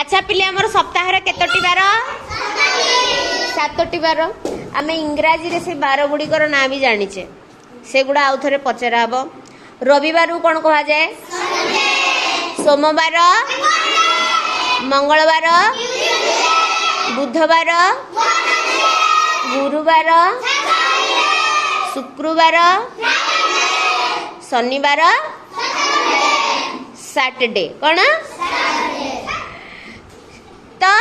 अच्छा पिले आमर सप्ताह केतोटी बार 7टी बार आम इंग्राजी रे से बार गुड़िकर ना भी जानीचे से गुड़ा आउ थे पचरा हम रविवार कौन कह जाए सोमवार मंगलवार बुधवार गुरुवार शुक्रवार शनिवार सैटरडे कौन तो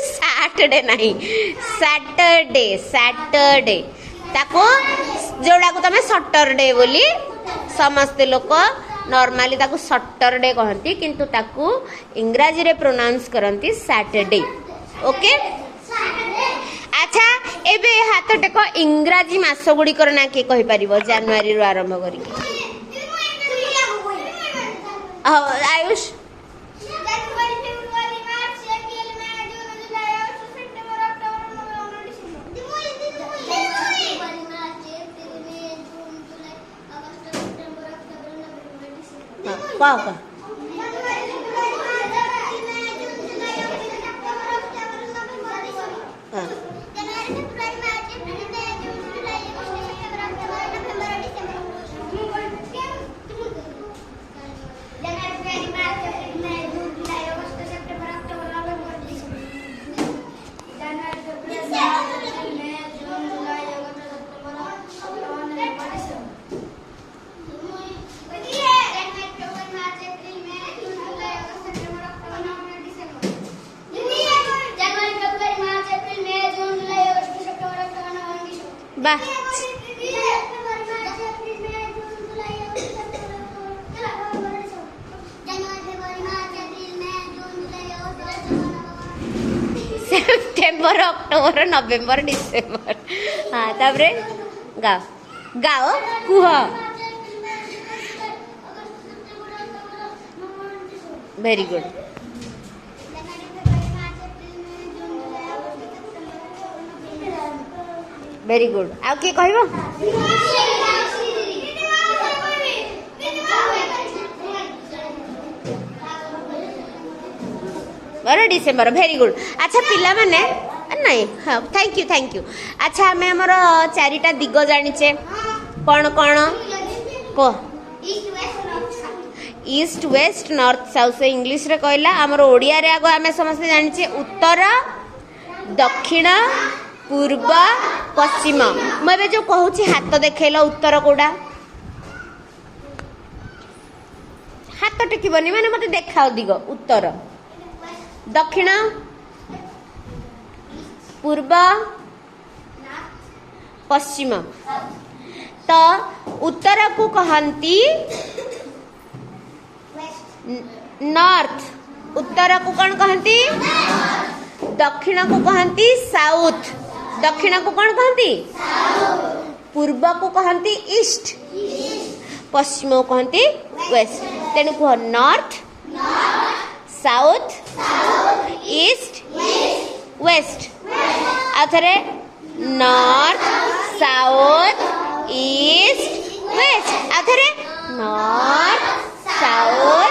सैटरडे नहीं सैटरडे सैटरडे ताको जोड़ा को तमे सैटरडे बोली समस्त लोक नॉर्मली ताको सैटरडे कहती किंतु ताको इंग्राजी रे प्रोनाउंस करती सैटरडे ओके। अच्छा एबे हाथ टेक इंग्राजी मास गुड़िकर ना किए कहि परिबो जनवरी रो आरंभ करी आयुष कह बा सेप्टेम्बर अक्टोबर नवेम्बर डिसेम्बर हाँ तापरे गाओ गाओ कुह वेरी गुड वेरी गुड आउ किए कहब बर डिसेम्बर वेरी गुड। अच्छा पिला माने नहीं हाँ थैंक यू अच्छा आम आमर 4टा दिग जानीचे कौन कौन कह ईस्ट वेस्ट नॉर्थ साउथ से इंग्लिश रे कहला आमर ओडिया रे आगो आमे समस्त जानीचे उत्तर दक्षिण पूर्व पश्चिम मुझे जो कहूँ हाथ देखल उत्तर कौटा हाथ टेकबनी माने मत देखाओ दिग उत्तर दक्षिण पूर्व पश्चिम तो उत्तर को कहती नॉर्थ उत्तर को कौन कहती दक्षिण को कहती साउथ दक्षिण को कौन कहती पूर्व को कहती ईस्ट पश्चिम को कहती वेस्ट तेणु कह नॉर्थ साउथ ईस्ट वेस्ट आथरे नॉर्थ साउथ ईस्ट वेस्ट आथरे नॉर्थ साउथ